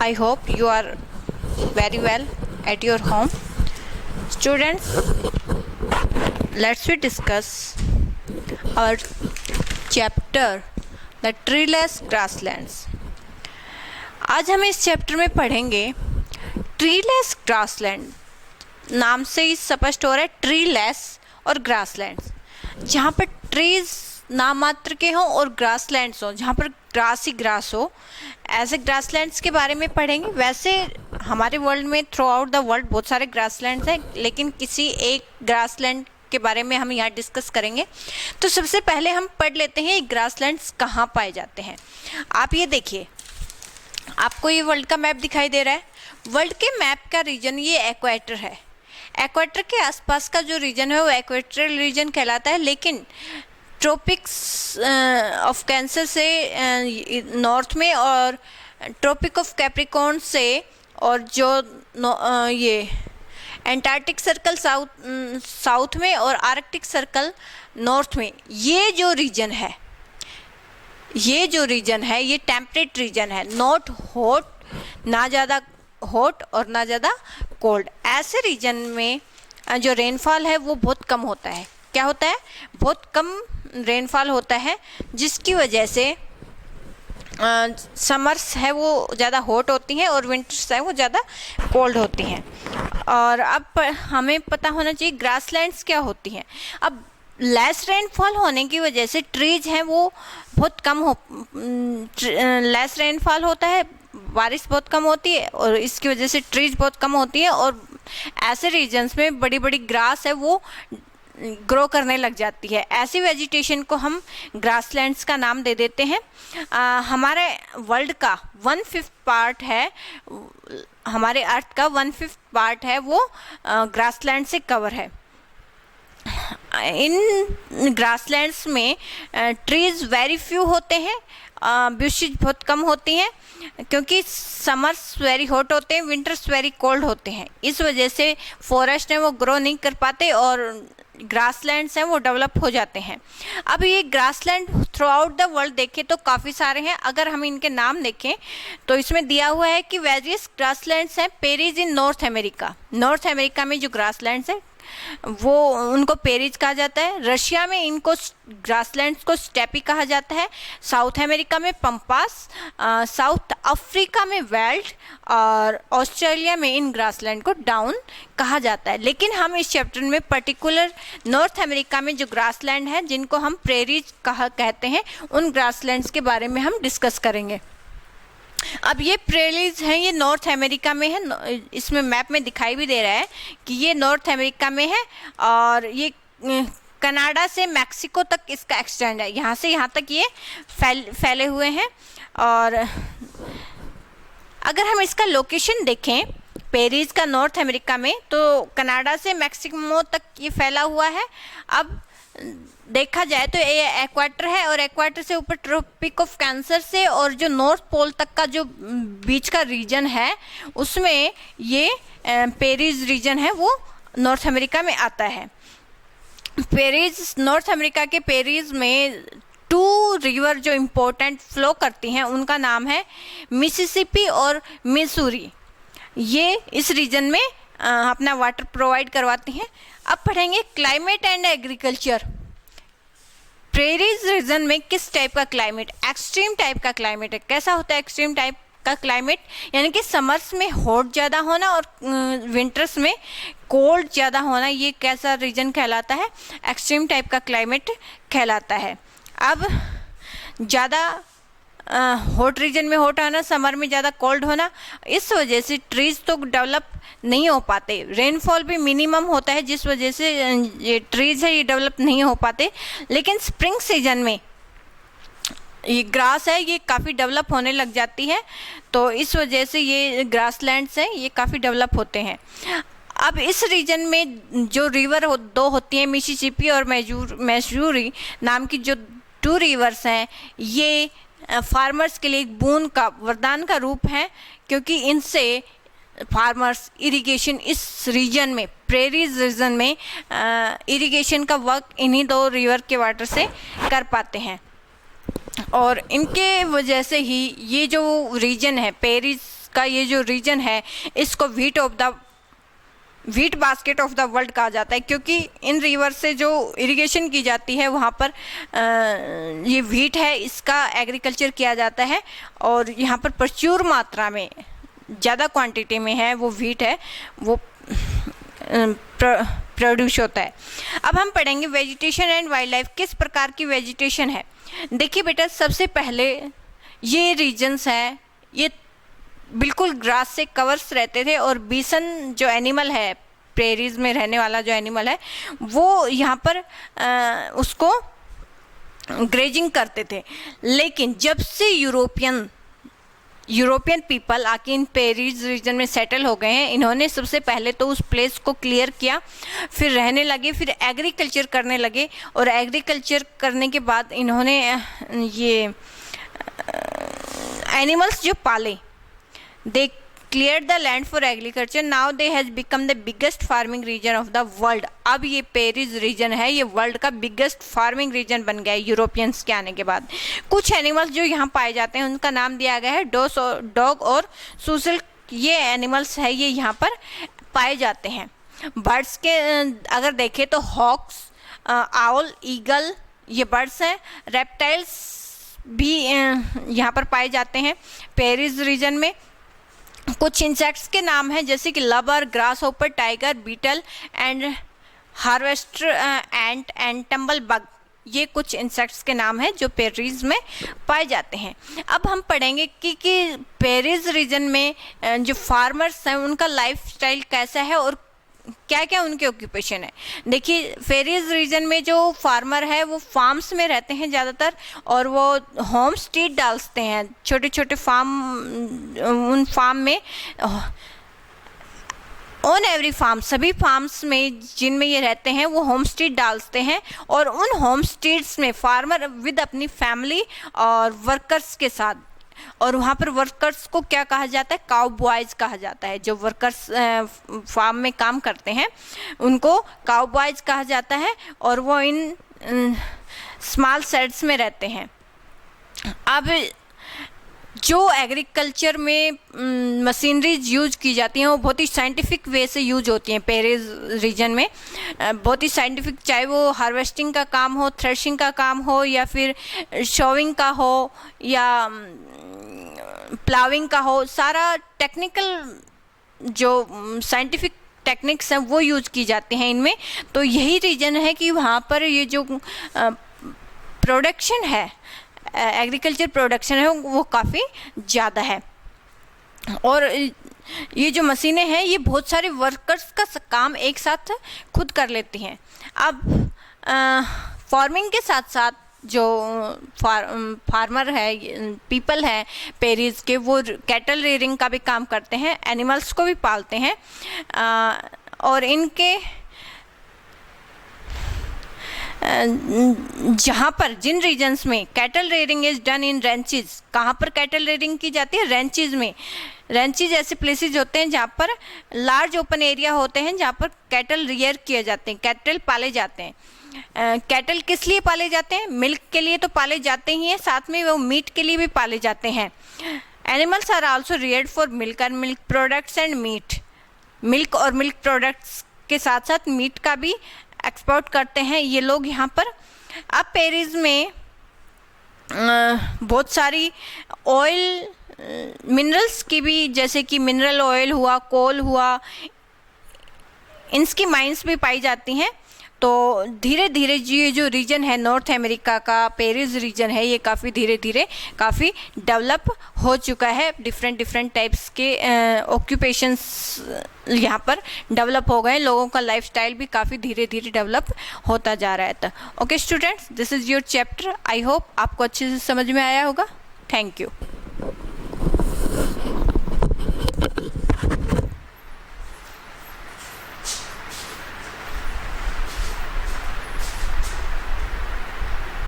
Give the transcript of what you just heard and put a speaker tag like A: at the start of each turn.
A: I hope you are very well at your home. Students, let's we discuss our chapter The Treeless Grasslands. आज हम इस chapter में पढ़ेंगे treeless grassland. नाम से ही स्पष्ट हो रहा है ट्रीलेस और ग्रासलैंड्स, जहाँ पर ट्रीज नाम मात्र के हों और ग्रासलैंड्स हों, जहाँ पर ग्रास ही ग्रास हो, ऐसे ग्रासलैंड्स के बारे में पढ़ेंगे. वैसे हमारे वर्ल्ड में थ्रू आउट द वर्ल्ड बहुत सारे ग्रासलैंड्स हैं, लेकिन किसी एक ग्रासलैंड के बारे में हम यहाँ डिस्कस करेंगे. तो सबसे पहले हम पढ़ लेते हैं ग्रासलैंड्स कहाँ पाए जाते हैं. आप ये देखिए, आपको ये वर्ल्ड का मैप दिखाई दे रहा है. वर्ल्ड के मैप का रीजन ये इक्वेटर है. इक्वेटर के आसपास का जो रीजन है वो इक्वेटोरियल रीजन कहलाता है, लेकिन ट्रॉपिक्स ऑफ कैंसर से नॉर्थ में और ट्रॉपिक ऑफ कैप्रिकॉर्न से और जो ये एंटार्क्टिक सर्कल साउथ में और आर्कटिक सर्कल नॉर्थ में, ये जो रीजन है ये टेम्परेट रीजन है. नॉट हॉट, ना ज़्यादा हॉट और ना ज़्यादा कोल्ड. ऐसे रीजन में जो रेनफॉल है वो बहुत कम होता है. क्या होता है? बहुत कम रेनफॉल होता है, जिसकी वजह से समर्स है वो ज़्यादा हॉट होती हैं और विंटर्स है वो ज़्यादा कोल्ड होती हैं. और अब हमें पता होना चाहिए ग्रासलैंड्स क्या होती हैं. अब लेस रेनफॉल होने की वजह से ट्रीज हैं वो बहुत कम लेस रेनफॉल होता है, बारिश बहुत कम होती है और इसकी वजह से ट्रीज बहुत कम होती हैं, और ऐसे रीजन्स में बड़ी बड़ी ग्रास है वो ग्रो करने लग जाती है. ऐसी वेजिटेशन को हम ग्रासलैंड्स का नाम दे देते हैं. हमारे वर्ल्ड का 1/5 पार्ट है, हमारे अर्थ का 1/5 पार्ट है वो ग्रासलैंड से कवर है. इन ग्रासलैंड्स में ट्रीज वेरी फ्यू होते हैं, ब्यूशीज बहुत कम होती हैं, क्योंकि समर्स वेरी हॉट होते हैं, विंटर्स वेरी कोल्ड होते हैं. इस वजह से फॉरेस्ट हैं वो ग्रो नहीं कर पाते और ग्रासलैंड्स हैं वो डेवलप हो जाते हैं. अब ये grassland through out the world देखें तो काफ़ी सारे हैं. अगर हम इनके नाम देखें तो इसमें दिया हुआ है कि वेरियस ग्रासलैंड्स हैं पेरीज इन नॉर्थ अमेरिका. नॉर्थ अमेरिका में जो ग्रासलैंड्स हैं वो उनको पेरीज कहा जाता है. रशिया में इनको ग्रासलैंड्स को स्टेपी कहा जाता है. साउथ अमेरिका में पंपास, साउथ अफ्रीका में वेल्ड और ऑस्ट्रेलिया में इन ग्रासलैंड को डाउन कहा जाता है. लेकिन हम इस चैप्टर में पर्टिकुलर नॉर्थ अमेरिका में जो ग्रासलैंड है जिनको हम प्रेरीज कहते हैं, उन ग्रासलैंड्स के बारे में हम डिस्कस करेंगे. अब ये प्रेरीज हैं, ये नॉर्थ अमेरिका में है. इसमें मैप में दिखाई भी दे रहा है कि ये नॉर्थ अमेरिका में है और ये कनाडा से मैक्सिको तक इसका एक्सटेंड है. यहाँ से यहाँ तक ये फैले हुए हैं. और अगर हम इसका लोकेशन देखें पेरीज का नॉर्थ अमेरिका में, तो कनाडा से मैक्सिको तक ये फैला हुआ है. अब देखा जाए तो ये एक्वाटर है और एक्वाटर से ऊपर ट्रॉपिक ऑफ कैंसर से और जो नॉर्थ पोल तक का जो बीच का रीजन है उसमें ये पेरीज रीजन है वो नॉर्थ अमेरिका में आता है. पेरीज, नॉर्थ अमेरिका के पेरीज में 2 रिवर जो इम्पोर्टेंट फ्लो करती हैं उनका नाम है मिसिसिपी और मिसूरी. ये इस रीजन में अपना वाटर प्रोवाइड करवाती हैं. अब पढ़ेंगे climate and agriculture. Prairies region में किस टाइप का क्लाइमेट? एक्सट्रीम टाइप का क्लाइमेट है. कैसा होता है एक्सट्रीम टाइप का क्लाइमेट? यानी कि समर्स में हॉट ज़्यादा होना और विंटर्स में कोल्ड ज़्यादा होना. ये कैसा रीजन कहलाता है? एक्सट्रीम टाइप का क्लाइमेट कहलाता है. अब ज़्यादा हॉट रीजन में हॉट होना, समर में ज़्यादा कोल्ड होना, इस वजह से ट्रीज तो डेवलप नहीं हो पाते. रेनफॉल भी मिनिमम होता है जिस वजह से ये ट्रीज है ये डेवलप नहीं हो पाते. लेकिन स्प्रिंग सीजन में ये ग्रास है ये काफ़ी डेवलप होने लग जाती है, तो इस वजह से ये ग्रासलैंड्स हैं ये काफ़ी डेवलप होते हैं. अब इस रीजन में जो रिवर दो होती हैं, मिसिसिपी और मैसूरी नाम की जो 2 रिवर्स हैं, ये फार्मर्स के लिए एक बून का वरदान का रूप है, क्योंकि इनसे फार्मर्स इरिगेशन इस रीजन में, प्रेरीज रीजन में इरिगेशन का वर्क इन्हीं 2 रिवर के वाटर से कर पाते हैं. और इनके वजह से ही ये जो रीजन है पेरीज का ये जो रीजन है इसको wheat basket of the world कहा जाता है, क्योंकि इन रिवर से जो इरिगेशन की जाती है वहाँ पर ये व्हीट है, इसका एग्रीकल्चर किया जाता है और यहाँ पर प्रचुर मात्रा में, ज़्यादा क्वांटिटी में है वो व्हीट है, वो प्रोड्यूस होता है। अब हम पढ़ेंगे वेजिटेशन एंड वाइल्ड लाइफ, किस प्रकार की वेजिटेशन है। देखिए बेटा, सबसे पहले ये रीजन्स हैं, ये बिल्कुल ग्रास से कवर्स रहते थे और बीसन जो एनिमल है, प्रेरीज में रहने वाला जो एनिमल है, वो यहाँ पर उसको ग्रेजिंग करते थे। लेकिन जब से यूरोपियन पीपल आके इन पेरीज रीजन में सेटल हो गए हैं, इन्होंने सबसे पहले तो उस प्लेस को क्लियर किया, फिर रहने लगे, फिर एग्रीकल्चर करने लगे और एग्रीकल्चर करने के बाद इन्होंने ये एनिमल्स जो पाले, they clear the land for agriculture, now they has become the biggest farming region of the world. अब ये पेरिस रीजन है, ये वर्ल्ड का बिगेस्ट फार्मिंग रीजन बन गया है यूरोपियंस के आने के बाद। कुछ एनिमल्स जो यहाँ पाए जाते हैं उनका नाम दिया गया है डॉग और सूसल, ये एनिमल्स है, ये यहाँ पर पाए जाते हैं। बर्ड्स के अगर देखें तो हॉक्स, आउल, ईगल, ये बर्ड्स हैं। रेप्टाइल्स भी यहाँ पर पाए जाते हैं पेरिस रीजन में। कुछ इंसेक्ट्स के नाम हैं जैसे कि lubber, grasshopper, tiger, beetle and harvester ant and tumble bug, ये कुछ इंसेक्ट्स के नाम हैं जो पेरिस में पाए जाते हैं। अब हम पढ़ेंगे कि पेरिस रीजन में जो फार्मर्स हैं उनका लाइफस्टाइल कैसा है और क्या क्या उनके ऑक्यूपेशन है। देखिए, पेरिस रीजन में जो फार्मर है वो फार्म्स में रहते हैं ज़्यादातर और वो होम स्टे डालते हैं, छोटे छोटे उन फार्म में, ऑन एवरी फार्म, सभी फार्म्स में जिनमें ये रहते हैं वो होम स्टे डालते हैं और उन होम स्टेट्स में फार्मर विद अपनी फैमिली और वर्कर्स के साथ, और वहाँ पर वर्कर्स को क्या कहा जाता है, काउ बॉयज़ कहा जाता है। जो वर्कर्स फार्म में काम करते हैं उनको काउ बॉयज़ कहा जाता है और वो इन स्मॉल सेट्स में रहते हैं। अब जो एग्रीकल्चर में मशीनरीज यूज की जाती हैं वो बहुत ही साइंटिफिक वे से यूज होती हैं पेरिस रीजन में, बहुत ही साइंटिफिक, चाहे वो हार्वेस्टिंग का काम हो, थ्रेशिंग का काम हो या फिर शोविंग का हो या प्लाविंग का हो, सारा टेक्निकल जो साइंटिफिक टेक्निक्स हैं वो यूज की जाती हैं इनमें। तो यही रीज़न है कि वहाँ पर ये जो प्रोडक्शन है, एग्रीकल्चर प्रोडक्शन है, वो काफ़ी ज़्यादा है। और ये जो मशीनें हैं ये बहुत सारे वर्कर्स का काम एक साथ खुद कर लेती हैं। अब फार्मिंग के साथ साथ जो फार्मर है, पीपल है पेरिस के, वो कैटल रेयरिंग का भी काम करते हैं, एनिमल्स को भी पालते हैं और इनके जहाँ पर जिन रीजन्स में cattle rearing is done in ranches, कहाँ पर कैटल रेयरिंग की जाती है, रेंचेस में। रेंचेस ऐसे प्लेसेस होते हैं जहाँ पर लार्ज ओपन एरिया होते हैं जहाँ पर कैटल रियर किए जाते हैं, कैटल पाले जाते हैं। कैटल किस लिए पाले जाते हैं? मिल्क के लिए तो पाले जाते ही हैं, साथ में वो मीट के लिए भी पाले जाते हैं। Animals are also reared for milk and milk products and meat, milk और मिल्क प्रोडक्ट्स के साथ साथ मीट का भी एक्सपोर्ट करते हैं ये लोग यहाँ पर। अब पेरिस में बहुत सारी ऑयल मिनरल्स की भी, जैसे कि मिनरल ऑयल हुआ, कोल हुआ, इनकी माइंस भी पाई जाती हैं। तो धीरे धीरे ये जो रीजन है नॉर्थ अमेरिका का, पेरिस रीजन है, ये काफ़ी धीरे धीरे काफ़ी डेवलप हो चुका है। डिफरेंट टाइप्स के ऑक्यूपेशंस यहाँ पर डेवलप हो गए, लोगों का लाइफस्टाइल भी काफ़ी धीरे धीरे डेवलप होता जा रहा है। तो okay students, this is your chapter. I hope आपको अच्छे से समझ में आया होगा। Thank you.